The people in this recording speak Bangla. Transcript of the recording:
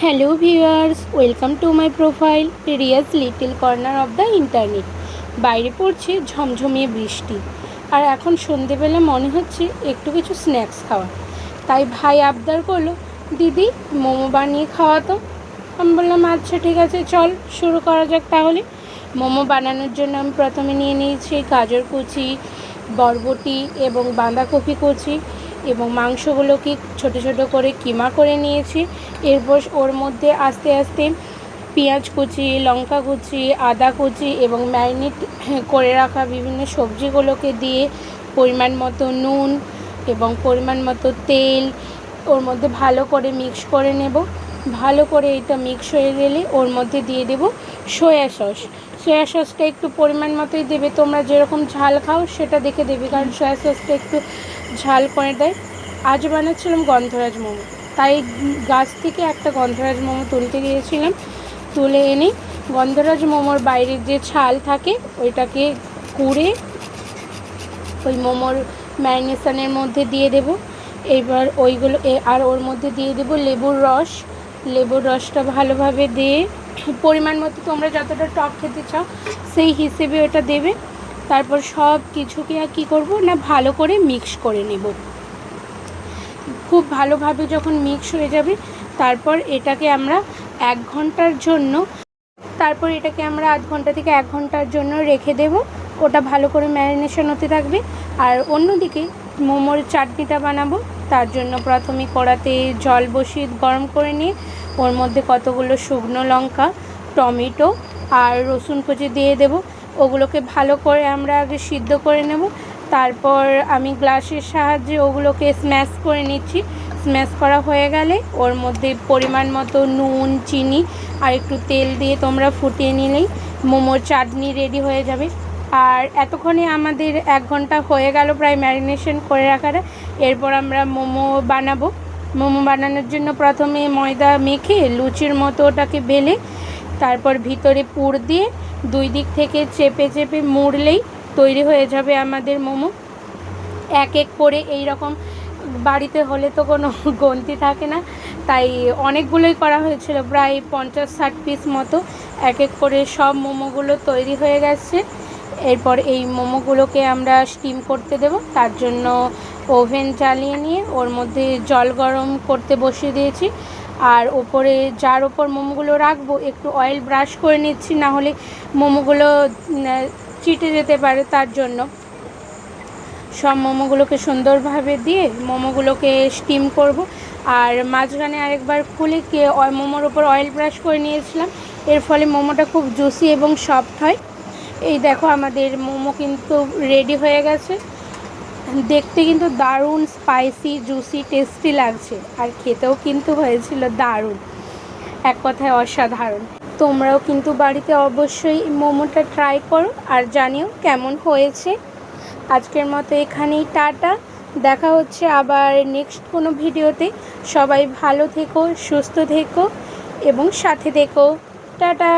Hello viewers, welcome to my profile Riyaz little corner of the internet. বাইরে পড়ছে ঝমঝমিয়ে বৃষ্টি, আর এখন সন্ধেবেলা মনে হচ্ছে একটু কিছু স্ন্যাক্স খাওয়া। তাই ভাই আবদার করলো, দিদি মোমো বানিয়ে খাওয়াতো। আমি বললাম আচ্ছা ঠিক আছে, চল শুরু করা যাক তাহলে। মোমো বানানোর জন্য আমি প্রথমে নিয়ে নিয়েছি গাজর কুচি, বরবটি এবং বাঁধাকপি কুচি এবং মাংসগুলোকে ছোট ছোট করে কিমা করে নিয়েছি। এরপর ওর মধ্যে আস্তে আস্তে পেঁয়াজ কুচি, লঙ্কা কুচি, আদা কুচি এবং ম্যারিনেট করে রাখা বিভিন্ন সবজিগুলোকে দিয়ে পরিমাণ মতো নুন এবং পরিমাণ মতো তেল ওর মধ্যে ভালো করে মিক্স করে নেব। ভালো করে এটা মিক্স হয়ে গেলে ওর মধ্যে দিয়ে দেব সয়া সস। সয়া সসটা একটু পরিমাণ মতোই দেবে, তোমরা যেরকম ঝাল খাও সেটা দেখে দেবে, কারণ সয়া সসটা একটু ঝাল করে দেয়। আজ বানাচ্ছিলাম গন্ধরাজ মোমো, তাই গাছ থেকে একটা গন্ধরাজ মোমো তুলতে গিয়েছিলাম। তুলে এনে গন্ধরাজ মোমোর বাইরের যে ছাল থাকে ওইটাকে কুড়ে ওই মোমোর ম্যারিনেশনের মধ্যে দিয়ে দেব। এবার ওইগুলো আর ওর মধ্যে দিয়ে দেব লেবুর রস। লেবুর রসটা ভালোভাবে দিয়ে পরিমাণ মতো তোমরা যতটা টক খেতে চাও সেই হিসেবে ওটা দেবে। তারপর সব কিছুকে কী করবো না, ভালো করে মিক্স করে নেব। খুব ভালোভাবে যখন মিক্স হয়ে যাবে তারপর এটাকে আমরা আধ ঘন্টা থেকে 1 ঘন্টার জন্য রেখে দেব। ওটা ভালো করে ম্যারিনেশন হতে থাকবে। আর অন্যদিকে মোমোর চাটনিটা বানাবো। তার জন্য প্রথমে কড়াতে জল বসিয়ে গরম করে নিয়ে ওর মধ্যে কতগুলো শুকনো লঙ্কা, টমেটো আর রসুন কুচি দিয়ে দেব। ওগুলোকে ভালো করে আমরা আগে সিদ্ধ করে নেব। তারপর আমি গ্লাসের সাহায্যে ওগুলোকে স্ম্যাশ করে নিচ্ছি। স্ম্যাশ করা হয়ে গেলে ওর মধ্যে পরিমাণ মতো নুন, চিনি আর একটু তেল দিয়ে তোমরা ফুটিয়ে নিলেই মোমোর চাটনি রেডি হয়ে যাবে। আর এতক্ষণে আমাদের 1 ঘন্টা হয়ে গেল প্রায় ম্যারিনেশন করে রাখাটা। এরপর আমরা মোমো বানাবো। মোমো বানানোর জন্য প্রথমে ময়দা মেখে লুচির মতো ওটাকে বেলে তারপর ভিতরে পুর দিয়ে 2 দিক থেকে চেপে চেপে মুড়লেই তৈরি হয়ে যাবে আমাদের মোমো। এক এক করে এই রকম বাড়িতে হলে তো কোনো গন্তি থাকে না, তাই অনেকগুলোই করা হয়েছিল, প্রায় 50-60 পিস মতো। এক এক করে সব মোমোগুলো তৈরি হয়ে গেছে। এরপর এই মোমোগুলোকে আমরা স্টিম করতে দেব। তার জন্য ওভেন জ্বালিয়ে নিয়ে ওর মধ্যে জল গরম করতে বসিয়ে দিয়েছি। আর ওপরে যার ওপর মোমোগুলো রাখবো একটু অয়েল ব্রাশ করে নিচ্ছি, না হলে মোমোগুলো চিটে যেতে পারে। তার জন্য সব মোমোগুলোকে সুন্দরভাবে দিয়ে মোমোগুলোকে স্টিম করব। আর মাঝখানে আরেকবার খুলে মোমোর ওপর অয়েল ব্রাশ করে নিয়েছিলাম। এর ফলে মোমোটা খুব জুসি এবং সফট হয়। এই দেখো আমাদের মোমো কিন্তু রেডি হয়ে গেছে। দেখতে কিন্তু দারুণ স্পাইসি, জুসি, টেস্টি লাগছে, আর খেতেও কিন্তু হয়েছিল দারুণ, এক কথায় অসাধারণ। তোমরাও কিন্তু বাড়িতে অবশ্যই মোমোটা ট্রাই করো আর জানিও কেমন হয়েছে। আজকের মতো এখানেই টাটা, দেখা হচ্ছে আবার নেক্সট কোনো ভিডিওতে। সবাই ভালো থেকো, সুস্থ থেকো এবং সাথে থেকো। টাটা।